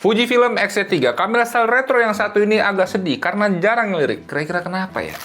Fujifilm X-T3, kamera style retro yang satu ini agak sedih karena jarang ngelirik. Kira-kira kenapa ya?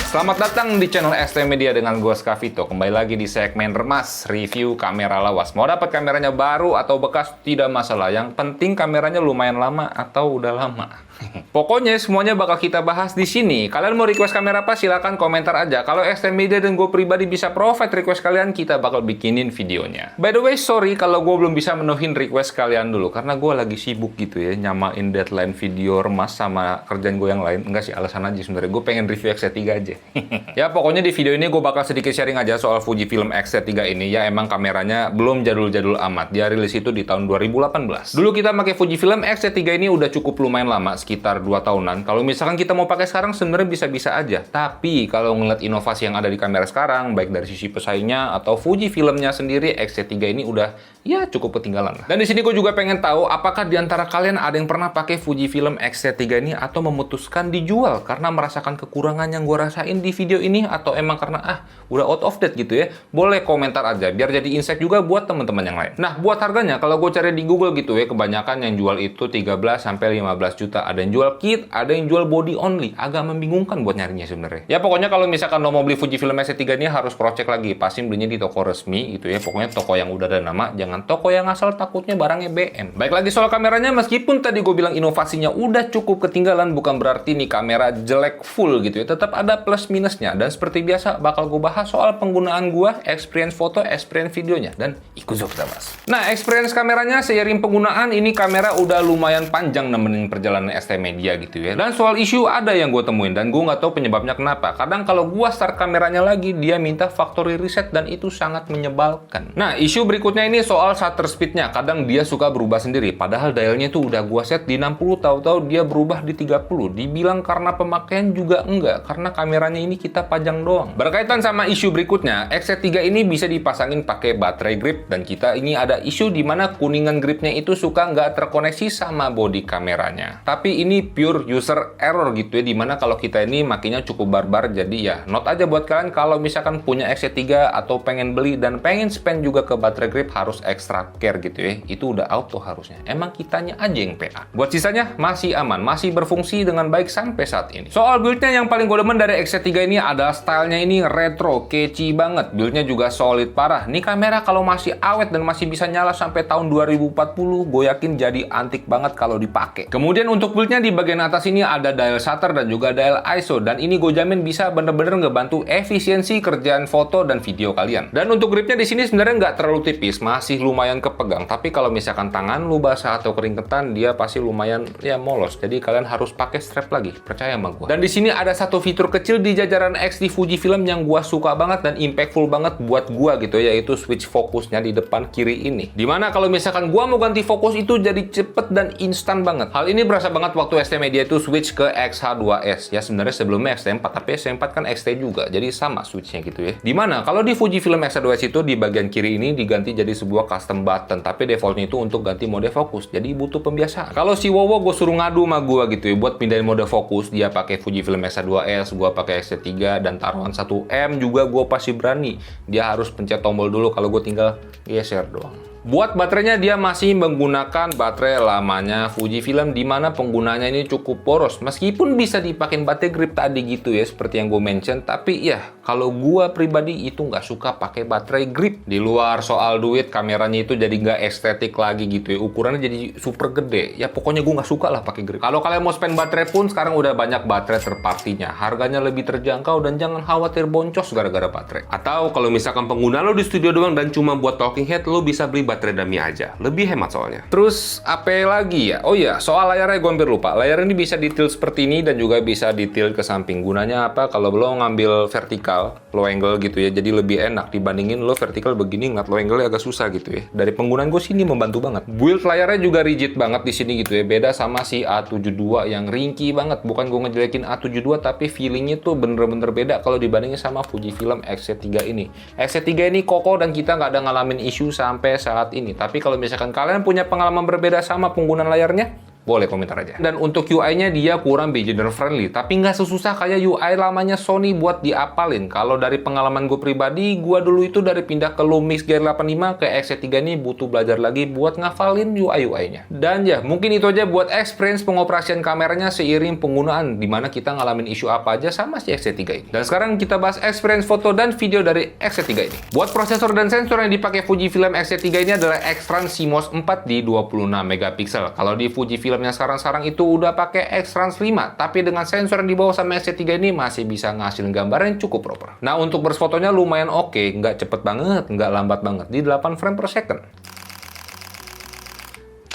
Selamat datang di channel ST Media dengan gue Skavito. Kembali lagi di segmen Remas, review kamera lawas. Mau dapat kameranya baru atau bekas, tidak masalah. Yang penting kameranya lumayan lama atau udah lama. Pokoknya semuanya bakal kita bahas di sini. Kalian mau request kamera apa? Silahkan komentar aja. Kalau ST Media dan gue pribadi bisa provide request kalian, kita bakal bikinin videonya. By the way, sorry kalau gue belum bisa menuhin request kalian dulu, karena gue lagi sibuk gitu ya, nyamain deadline video Remas sama kerjaan gue yang lain. Enggak sih, alasan aja sebenarnya. Gue pengen review X-T3 aja. Ya pokoknya di video ini gue bakal sedikit sharing aja soal Fujifilm X-T3 ini. Ya emang kameranya belum jadul-jadul amat. Dia rilis itu di tahun 2018. Dulu kita pakai Fujifilm X-T3 ini udah cukup lumayan lama, sekitar 2 tahunan. Kalau misalkan kita mau pakai sekarang sebenarnya bisa-bisa aja. Tapi kalau ngeliat inovasi yang ada di kamera sekarang, baik dari sisi pesaingnya atau Fujifilmnya sendiri, X-T3 ini udah ya cukup ketinggalan lah. Dan di sini gue juga pengen tahu apakah di antara kalian ada yang pernah pakai Fujifilm X-T3 ini atau memutuskan dijual karena merasakan kekurangan yang gue rasain di video ini, atau emang karena udah out of date gitu ya. Boleh komentar aja biar jadi insight juga buat teman-teman yang lain. Nah, buat harganya kalau gue cari di Google gitu ya, kebanyakan yang jual itu 13 sampai 15 juta. Ada yang jual kit, ada yang jual body only. Agak membingungkan buat nyarinya sebenarnya. Ya pokoknya kalau misalkan lo mau beli Fujifilm X-T3 ini harus cross check lagi. Pasti belinya di toko resmi gitu ya. Pokoknya toko yang udah ada nama, jangan toko yang asal, takutnya barangnya BM. Baik lagi soal kameranya, meskipun tadi gue bilang inovasinya udah cukup ketinggalan, bukan berarti nih kamera jelek full gitu ya. Tetap ada plus minusnya. Dan seperti biasa bakal gue bahas soal penggunaan gue, experience foto, experience videonya. Dan ikut kita bahas. Nah, experience kameranya seiring penggunaan ini kamera udah lumayan panjang nemenin perjalanan ST Media gitu ya. Dan soal isu ada yang gue temuin dan gue nggak tahu penyebabnya kenapa. Kadang kalau gue start kameranya lagi, dia minta factory reset dan itu sangat menyebalkan. Nah, isu berikutnya ini soal shutter speednya. Kadang dia suka berubah sendiri. Padahal dialnya itu udah gue set di 60, tahu-tahu dia berubah di 30. Dibilang karena pemakaian juga enggak, karena kameranya ini kita pajang doang. Berkaitan sama isu berikutnya, X-T3 ini bisa dipasangin pakai baterai grip, dan kita ini ada isu di mana kuningan gripnya itu suka nggak terkoneksi sama body kameranya. Tapi ini pure user error gitu ya, dimana kalau kita ini makinnya cukup barbar. Jadi ya note aja buat kalian kalau misalkan punya X-T3 atau pengen beli dan pengen spend juga ke baterai grip, harus extra care gitu ya. Itu udah auto harusnya. Emang kitanya aja yang PA. Buat sisanya masih aman, masih berfungsi dengan baik sampai saat ini. Soal build-nya yang paling gue demen dari X-T3 ini ada stylenya ini retro, catchy banget. Build-nya juga solid parah. Nih kamera kalau masih awet dan masih bisa nyala sampai tahun 2040, gue yakin jadi antik banget kalau dipakai. Kemudian untuk build-nya di bagian atas ini ada dial shutter dan juga dial ISO, dan ini gue jamin bisa bener-bener ngebantu efisiensi kerjaan foto dan video kalian. Dan untuk gripnya di sini sebenarnya nggak terlalu tipis, masih lumayan kepegang. Tapi kalau misalkan tangan lu basah atau keringetan, dia pasti lumayan ya molos. Jadi kalian harus pakai strap lagi, percaya sama gue. Dan di sini ada satu fitur kecil di jajaran X di Fujifilm yang gua suka banget dan impactful banget buat gua gitu, yaitu switch fokusnya di depan kiri ini. Dimana kalau misalkan gua mau ganti fokus itu jadi cepet dan instan banget. Hal ini berasa banget waktu ST Media itu switch ke X-H2S. Ya sebenarnya sebelumnya XT4, tapi XT4 kan XT juga, jadi sama switchnya gitu ya. Dimana kalau di Fujifilm X-H2S itu di bagian kiri ini diganti jadi sebuah custom button, tapi defaultnya itu untuk ganti mode fokus, jadi butuh pembiasaan. Kalau si Wowo gue suruh ngadu sama gua gitu ya buat pindahin mode fokus, dia pakai Fujifilm X-H2S, gua pakai X-T3, dan taruhan 1M juga gue pasti berani. Dia harus pencet tombol dulu, kalau gue tinggal geser doang. Buat baterainya dia masih menggunakan baterai lamanya Fujifilm, di mana penggunanya ini cukup poros. Meskipun bisa dipakai baterai grip tadi gitu ya, seperti yang gue mention, tapi ya kalau gue pribadi itu nggak suka pakai baterai grip. Di luar soal duit, kameranya itu jadi nggak estetik lagi gitu ya. Ukurannya jadi super gede. Ya pokoknya gue nggak suka lah pakai grip. Kalau kalian mau spend baterai pun sekarang udah banyak baterai third party-nya. Harganya lebih terjangkau dan jangan khawatir boncos gara-gara baterai. Atau kalau misalkan pengguna lo di studio doang dan cuma buat talking head, lo bisa beli baterai dummy aja, lebih hemat soalnya. Terus apa lagi ya? Oh iya, soal layarnya gue hampir lupa. Layar ini bisa ditilt seperti ini dan juga bisa ditilt ke samping. Gunanya apa? Kalau lo ngambil vertikal, low angle gitu ya, jadi lebih enak dibandingin lo vertikal begini ngeliat low angle agak susah gitu ya. Dari penggunaan gue sini membantu banget. Build layarnya juga rigid banget di sini gitu ya. Beda sama si A72 yang ringkih banget. Bukan gue ngejelekin A72, tapi feelingnya tuh bener-bener beda kalau dibandingin sama Fujifilm X-T3 ini. X-T3 ini kokoh dan kita nggak ada ngalamin isu sampai saat ini. Tapi kalau misalkan kalian punya pengalaman berbeda sama penggunaan layarnya, Boleh komentar aja. Dan untuk UI-nya dia kurang beginner friendly, tapi nggak sesusah kayak UI lamanya Sony buat diapalin. Kalau dari pengalaman gue pribadi, gue dulu itu dari pindah ke Lumix G85 ke X3 ini butuh belajar lagi buat ngafalin UI-nya. Dan ya, mungkin itu aja buat experience pengoperasian kameranya seiring penggunaan, dimana kita ngalamin isu apa aja sama si X3 ini. Dan sekarang kita bahas experience foto dan video dari X3 ini. Buat prosesor dan sensor yang dipakai Fujifilm X3 ini adalah X-Trans CMOS 4 di 26 megapiksel. Kalau di Fujifilm yang sekarang itu udah pakai X-Trans 5, tapi dengan sensor yang dibawa sama X3 ini masih bisa ngasilin gambar yang cukup proper. Nah, untuk berfotonya lumayan oke, nggak cepet banget, nggak lambat banget, di 8 frame per second.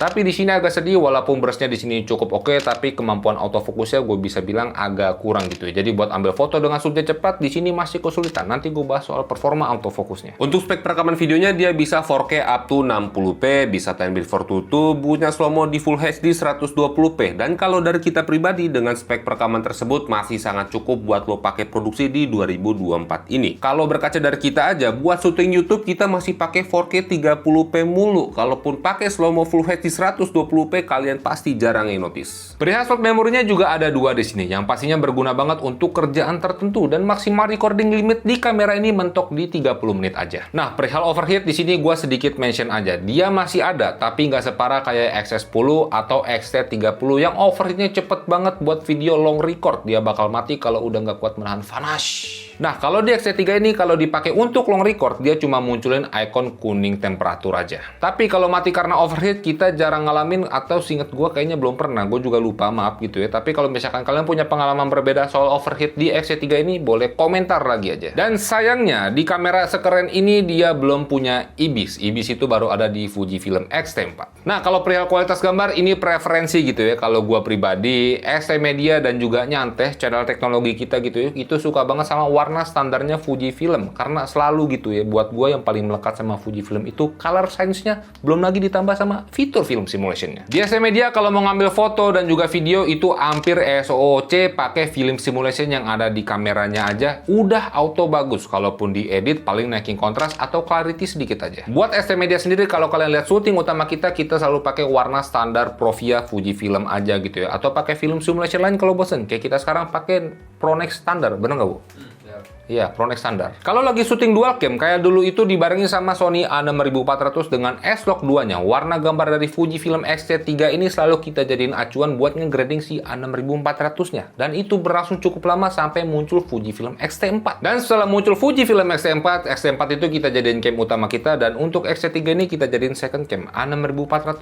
Tapi di sini agak sedih, walaupun burstnya di sini cukup oke, tapi kemampuan autofokusnya gue bisa bilang agak kurang gitu ya. Jadi buat ambil foto dengan subjek cepat, di sini masih kesulitan. Nanti gue bahas soal performa autofokusnya. Untuk spek perekaman videonya, dia bisa 4K up to 60p, bisa 10 bit 422, punya slow mo di Full HD 120p. Dan kalau dari kita pribadi, dengan spek perekaman tersebut masih sangat cukup buat lo pakai produksi di 2024 ini. Kalau berkaca dari kita aja, buat syuting YouTube kita masih pakai 4K 30p mulu. Kalaupun pakai slow mo Full HD 120p, kalian pasti jarang notice. Perihal slot memorinya juga ada dua di sini, yang pastinya berguna banget untuk kerjaan tertentu, dan maksimal recording limit di kamera ini mentok di 30 menit aja. Nah, perihal overheat di sini gua sedikit mention aja, dia masih ada, tapi nggak separah kayak XS10 atau XT30 yang overheatnya cepet banget buat video long record. Dia bakal mati kalau udah nggak kuat menahan panas. Nah, kalau di XT3 ini, kalau dipakai untuk long record, dia cuma munculin icon kuning temperatur aja. Tapi kalau mati karena overheat, kita jarang ngalamin, atau seinget gue kayaknya belum pernah. Gue juga lupa, maaf gitu ya. Tapi kalau misalkan kalian punya pengalaman berbeda soal overheat di XT3 ini, boleh komentar lagi aja. Dan sayangnya, di kamera sekeren ini, dia belum punya IBIS. IBIS itu baru ada di Fujifilm X-T4. Nah, kalau perihal kualitas gambar, ini preferensi gitu ya. Kalau gue pribadi, XT-Media dan juga Nyanteh, channel teknologi kita gitu ya, itu suka banget sama warna standarnya Fujifilm, karena selalu gitu ya, buat gue yang paling melekat sama Fujifilm itu color science-nya, belum lagi ditambah sama fitur film simulation-nya. Di XT-Media kalau mau ngambil foto dan juga video itu hampir SOOC pakai film simulation yang ada di kameranya aja udah auto bagus. Kalaupun diedit paling naikin kontras atau clarity sedikit aja. Buat XT-Media sendiri, kalau kalian lihat syuting utama kita selalu pakai warna standar Provia Fujifilm aja gitu ya, atau pakai film simulation lain kalau bosen. Kayak kita sekarang pakai Pronex standar, bener nggak Bu? Iya, Pronex standar. Kalau lagi syuting dual cam, kayak dulu itu dibarengin sama Sony A6400 dengan S-Log 2-nya, warna gambar dari Fujifilm X-T3 ini selalu kita jadiin acuan buat ngegrading si A6400-nya. Dan itu berlangsung cukup lama sampai muncul Fujifilm X-T4. Dan setelah muncul Fujifilm X-T4, X-T4 itu kita jadiin cam utama kita, dan untuk X-T3 ini kita jadiin second cam. A6400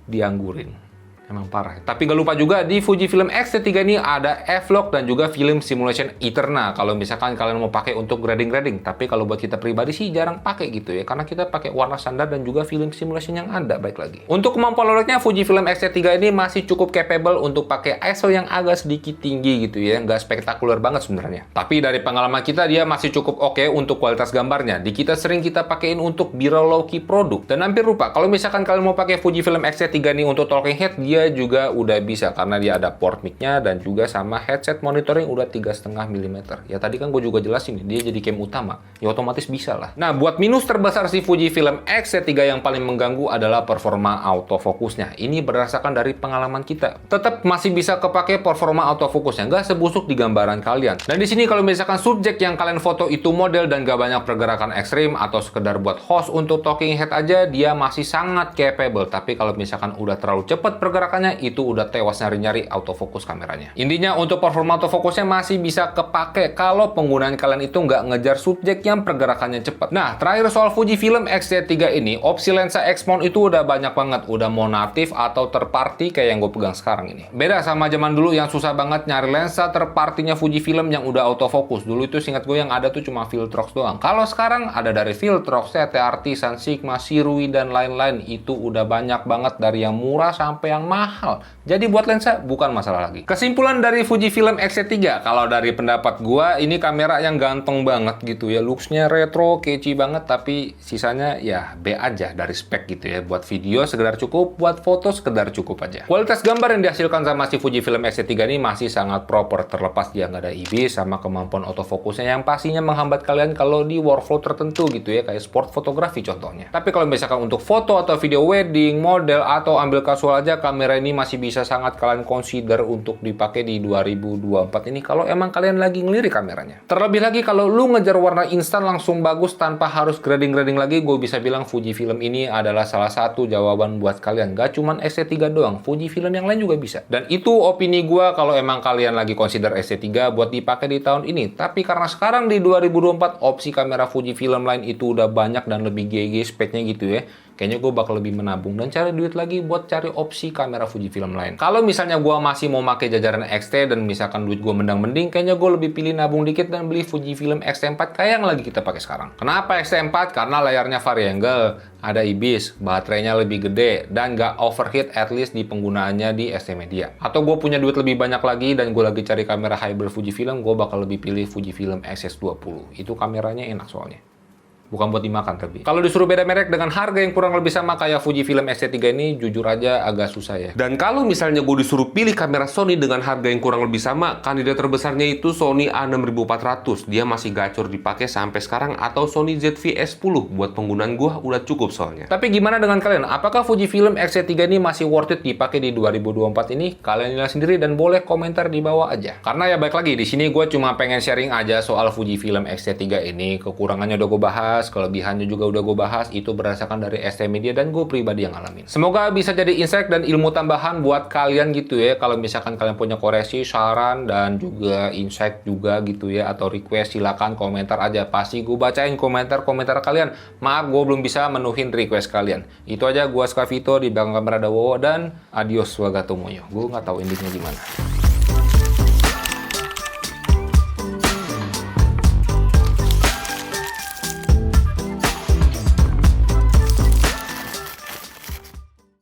dianggurin. Emang parah. Tapi nggak lupa juga di Fujifilm X-T3 ini ada F-Log dan juga film simulation Eterna. Kalau misalkan kalian mau pakai untuk grading-grading. Tapi kalau buat kita pribadi sih jarang pakai gitu ya. Karena kita pakai warna standar dan juga film simulation yang ada. Baik lagi. Untuk kemampuan low-resnya Fujifilm X-T3 ini masih cukup capable untuk pakai ISO yang agak sedikit tinggi gitu ya. Nggak spektakuler banget sebenarnya. Tapi dari pengalaman kita dia masih cukup oke untuk kualitas gambarnya. Di kita sering kita pakein untuk B-roll low-key produk. Dan hampir lupa. Kalau misalkan kalian mau pakai Fujifilm X-T3 ini untuk talking head, dia juga udah bisa karena dia ada port mic-nya dan juga sama headset monitoring udah 3,5 mm. Ya tadi kan gue juga jelasin dia jadi cam utama. Ya otomatis bisa lah. Nah, buat minus terbesar si Fujifilm X-T3 yang paling mengganggu adalah performa autofokusnya. Ini berdasarkan dari pengalaman kita. Tetap masih bisa kepake performa autofokusnya, nggak sebusuk di gambaran kalian. Dan di sini kalau misalkan subjek yang kalian foto itu model dan gak banyak pergerakan ekstrim atau sekedar buat host untuk talking head aja, dia masih sangat capable. Tapi kalau misalkan udah terlalu cepat pergerakannya, itu udah tewas nyari-nyari autofokus kameranya. Intinya untuk performa autofokusnya masih bisa kepake kalau penggunaan kalian itu nggak ngejar subjek yang pergerakannya cepat. Nah, terakhir soal Fujifilm X-T3 ini, opsi lensa X-mount itu udah banyak banget. Udah mau natif atau third party kayak yang gue pegang sekarang ini. Beda sama zaman dulu yang susah banget nyari lensa third party-nya Fujifilm yang udah autofokus. Dulu itu singkat gue yang ada tuh cuma Viltrox doang. Kalau sekarang ada dari Viltrox, CT-RT, Sansigma, Sirui, dan lain-lain. Itu udah banyak banget dari yang murah sampai yang mahal. Jadi buat lensa bukan masalah lagi. Kesimpulan dari Fujifilm X-T3, kalau dari pendapat gua ini kamera yang ganteng banget gitu ya, looks-nya retro, catchy banget, tapi sisanya ya B aja dari spek gitu ya. Buat video sekedar cukup, buat foto sekedar cukup aja. Kualitas gambar yang dihasilkan sama si Fujifilm X-T3 ini masih sangat proper, terlepas dia nggak ada IBIS sama kemampuan autofokusnya yang pastinya menghambat kalian kalau di workflow tertentu gitu ya, kayak sport fotografi contohnya. Tapi kalau misalkan untuk foto atau video wedding, model atau ambil casual aja, kamera kamera ini masih bisa sangat kalian consider untuk dipakai di 2024 ini kalau emang kalian lagi ngelirik kameranya. Terlebih lagi kalau lu ngejar warna instan langsung bagus tanpa harus grading-grading lagi, gue bisa bilang Fujifilm ini adalah salah satu jawaban buat kalian. Gak cuman X-T3 doang, Fujifilm yang lain juga bisa. Dan itu opini gue kalau emang kalian lagi consider X-T3 buat dipakai di tahun ini. Tapi karena sekarang di 2024 opsi kamera Fujifilm lain itu udah banyak dan lebih GG speknya gitu ya, kayaknya gue bakal lebih menabung dan cari duit lagi buat cari opsi kamera Fujifilm lain. Kalau misalnya gue masih mau pakai jajaran XT dan misalkan duit gue mendang-mending, kayaknya gue lebih pilih nabung dikit dan beli Fujifilm X-T4 kayak yang lagi kita pakai sekarang. Kenapa X-T4? Karena layarnya variangle, ada IBIS, baterainya lebih gede, dan nggak overheat at least di penggunaannya di XT-Media. Atau gue punya duit lebih banyak lagi dan gue lagi cari kamera hybrid Fujifilm, gue bakal lebih pilih Fujifilm X-S20. Itu kameranya enak soalnya. Bukan buat dimakan tapi. Kalau disuruh beda merek dengan harga yang kurang lebih sama kayak Fujifilm X-T3 ini, jujur aja agak susah ya. Dan kalau misalnya gue disuruh pilih kamera Sony dengan harga yang kurang lebih sama, kandidat terbesarnya itu Sony A6400. Dia masih gacor dipakai sampai sekarang, atau Sony ZV-S10. Buat penggunaan gue udah cukup soalnya. Tapi gimana dengan kalian? Apakah Fujifilm X-T3 ini masih worth it dipakai di 2024 ini? Kalian nilai sendiri dan boleh komentar di bawah aja. Karena ya baik lagi, di sini gue cuma pengen sharing aja soal Fujifilm X-T3 ini. Kekurangannya udah gue bahas, kelebihannya juga udah gue bahas, itu berdasarkan dari XT-Media dan gue pribadi yang ngalamin. Semoga bisa jadi insight dan ilmu tambahan buat kalian gitu ya. Kalau misalkan kalian punya koreksi, saran, dan juga insight juga gitu ya, atau request, silakan komentar aja. Pasti gue bacain komentar-komentar kalian. Maaf, gue belum bisa menuhin request kalian. Itu aja, gue Skavito, di belakang kamera ada Wowo, dan adios wagatomoyo. Gue nggak tahu endingnya gimana.